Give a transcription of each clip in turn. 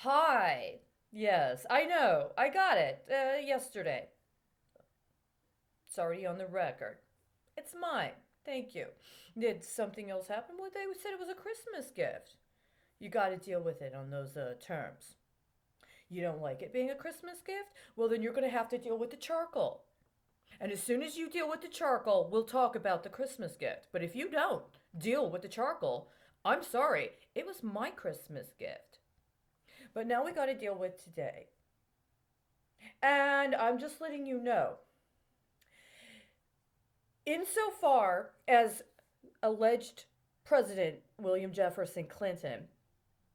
Hi. Yes, I know. I got it yesterday. It's already on the record. It's mine. Thank you. Did something else happen? Well, they said it was a Christmas gift. You got to deal with it on those terms. You don't like it being a Christmas gift? Well, then you're going to have to deal with the charcoal. And as soon as you deal with the charcoal, we'll talk about the Christmas gift. But if you don't deal with the charcoal, I'm sorry. It was my Christmas gift. But now we got to deal with today. And I'm just letting you know, insofar as alleged President William Jefferson Clinton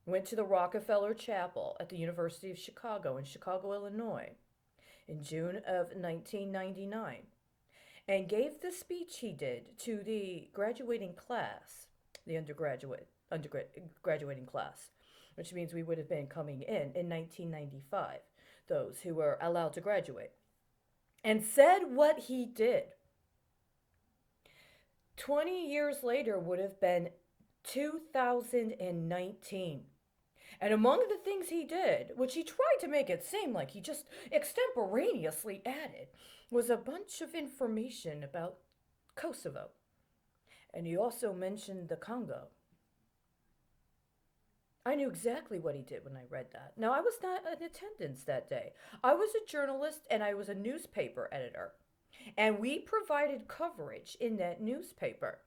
went to the Rockefeller Chapel at the University of Chicago in Chicago, Illinois, in June of 1999, and gave the speech he did to the graduating class, the graduating class, which means we would have been coming in 1995, those who were allowed to graduate, and said what he did. 20 years later would have been 2019. And among the things he did, which he tried to make it seem like he just extemporaneously added, was a bunch of information about Kosovo. And he also mentioned the Congo. I knew exactly what he did when I read that. Now, I was not in attendance that day. I was a journalist and I was a newspaper editor. And we provided coverage in that newspaper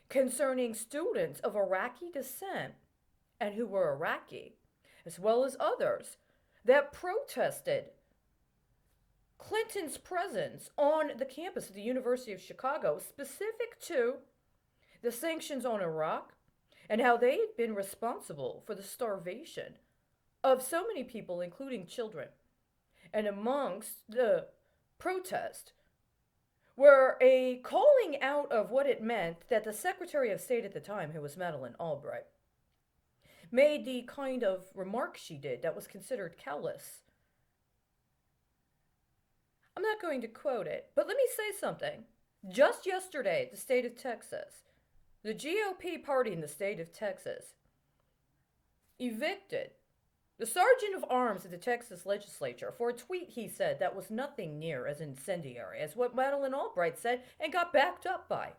concerning students of Iraqi descent and who were Iraqi, as well as others that protested Clinton's presence on the campus of the University of Chicago, specific to the sanctions on Iraq and how they had been responsible for the starvation of so many people, including children. And amongst the protest were a calling out of what it meant that the Secretary of State at the time, who was Madeleine Albright, made the kind of remark she did that was considered callous. I'm not going to quote it, but let me say something. Just yesterday, the state of Texas, the GOP party in the state of Texas, evicted the sergeant of arms of the Texas legislature for a tweet he said that was nothing near as incendiary as what Madeleine Albright said and got backed up by.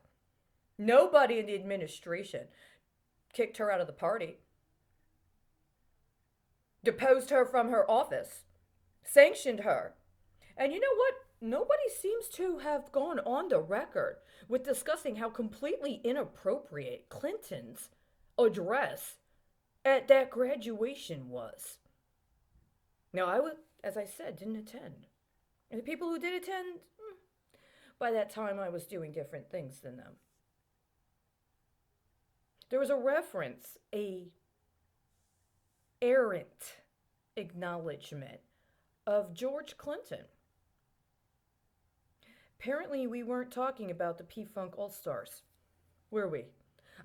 Nobody in the administration kicked her out of the party, deposed her from her office, sanctioned her. And you know what? Nobody seems to have gone on the record with discussing how completely inappropriate Clinton's address at that graduation was. Now, as I said, didn't attend. And the people who did attend, by that time I was doing different things than them. There was a reference, a errant acknowledgement of George Clinton. Apparently, we weren't talking about the P-Funk All-Stars, were we?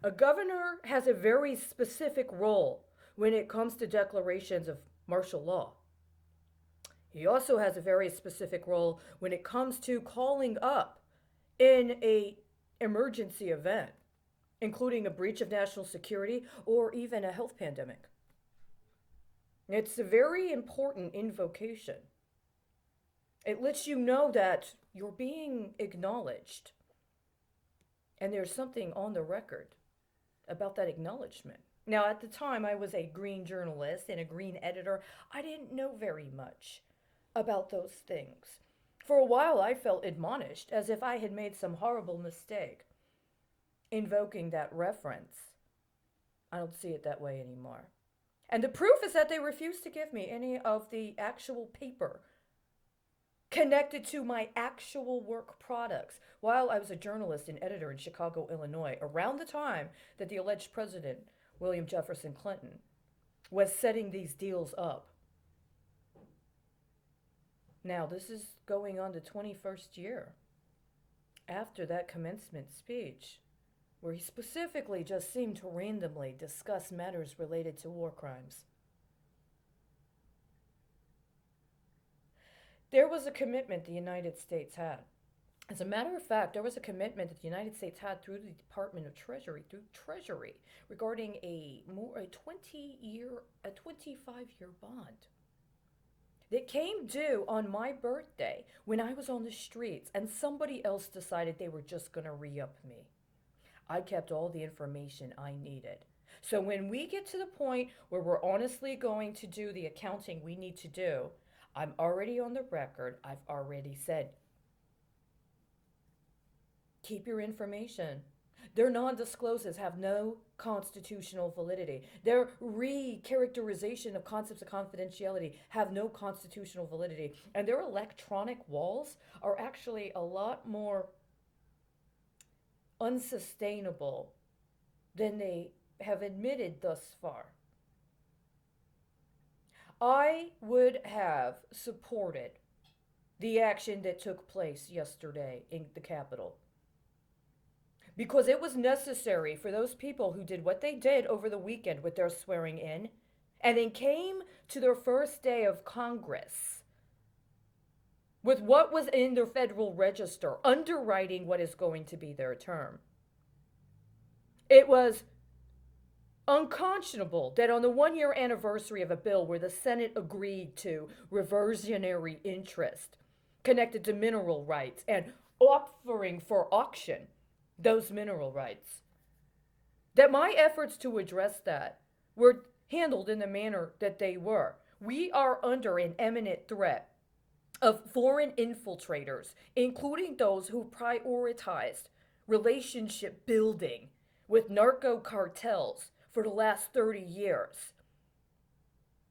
A governor has a very specific role when it comes to declarations of martial law. He also has a very specific role when it comes to calling up in a emergency event, including a breach of national security or even a health pandemic. It's a very important invocation. It lets you know that you're being acknowledged. And there's something on the record about that acknowledgement. Now, at the time, I was a green journalist and a green editor. I didn't know very much about those things. For a while, I felt admonished as if I had made some horrible mistake invoking that reference. I don't see it that way anymore. And the proof is that they refused to give me any of the actual paper connected to my actual work products while I was a journalist and editor in Chicago, Illinois, around the time that the alleged president, William Jefferson Clinton, was setting these deals up. Now, this is going on the 21st year after that commencement speech, where he specifically just seemed to randomly discuss matters related to war crimes. There was a commitment the United States had As a matter of fact, there was a commitment that the United States had through the Department of Treasury, regarding a 25-year bond that came due on my birthday when I was on the streets and somebody else decided they were just going to re-up me. I kept all the information I needed. So when we get to the point where we're honestly going to do the accounting we need to do, I'm already on the record. I've already said, keep your information. Their non-disclosures have no constitutional validity. Their re-characterization of concepts of confidentiality have no constitutional validity. And their electronic walls are actually a lot more unsustainable than they have admitted thus far. I would have supported the action that took place yesterday in the Capitol because it was necessary for those people who did what they did over the weekend with their swearing in and then came to their first day of Congress with what was in their Federal Register, underwriting what is going to be their term. It was unconscionable that on the 1 year anniversary of a bill where the Senate agreed to reversionary interest connected to mineral rights and offering for auction those mineral rights, that my efforts to address that were handled in the manner that they were. We are under an imminent threat of foreign infiltrators, including those who prioritized relationship building with narco cartels for the last 30 years,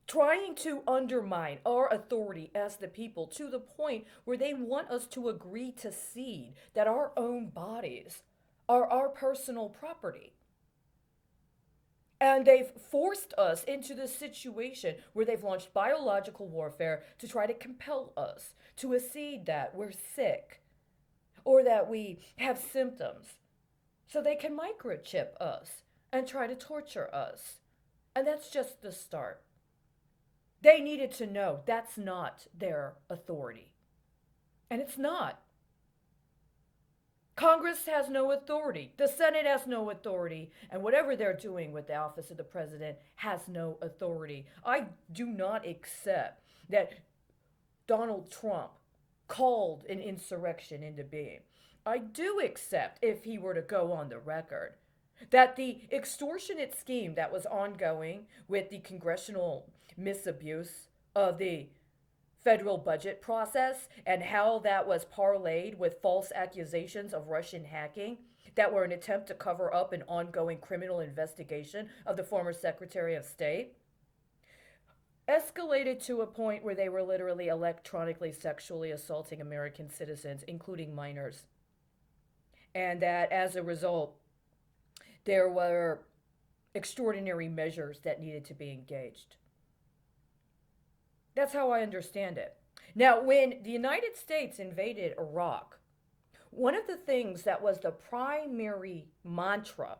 trying to undermine our authority as the people to the point where they want us to agree to cede that our own bodies are our personal property. And they've forced us into this situation where they've launched biological warfare to try to compel us to accede that we're sick or that we have symptoms so they can microchip us and try to torture us. And that's just the start. They needed to know that's not their authority. And it's not. Congress has no authority. The Senate has no authority. And whatever they're doing with the office of the president has no authority. I do not accept that Donald Trump called an insurrection into being. I do accept, if he were to go on the record, that the extortionate scheme that was ongoing with the congressional misabuse of the federal budget process and how that was parlayed with false accusations of Russian hacking that were an attempt to cover up an ongoing criminal investigation of the former Secretary of State, escalated to a point where they were literally electronically sexually assaulting American citizens, including minors. And that as a result, there were extraordinary measures that needed to be engaged. That's how I understand it. Now, when the United States invaded Iraq, one of the things that was the primary mantra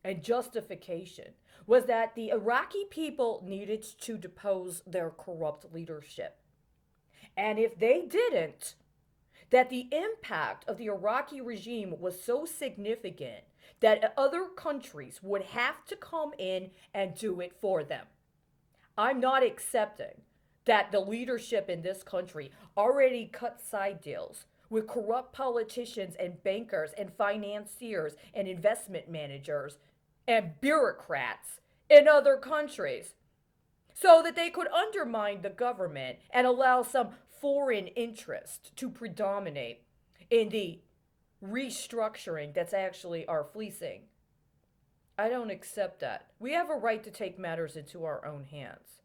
and justification was that the Iraqi people needed to depose their corrupt leadership. And if they didn't, that the impact of the Iraqi regime was so significant that other countries would have to come in and do it for them. I'm not accepting that the leadership in this country already cut side deals with corrupt politicians and bankers and financiers and investment managers and bureaucrats in other countries so that they could undermine the government and allow some foreign interest to predominate in the restructuring that's actually our fleecing. I don't accept that. We have a right to take matters into our own hands.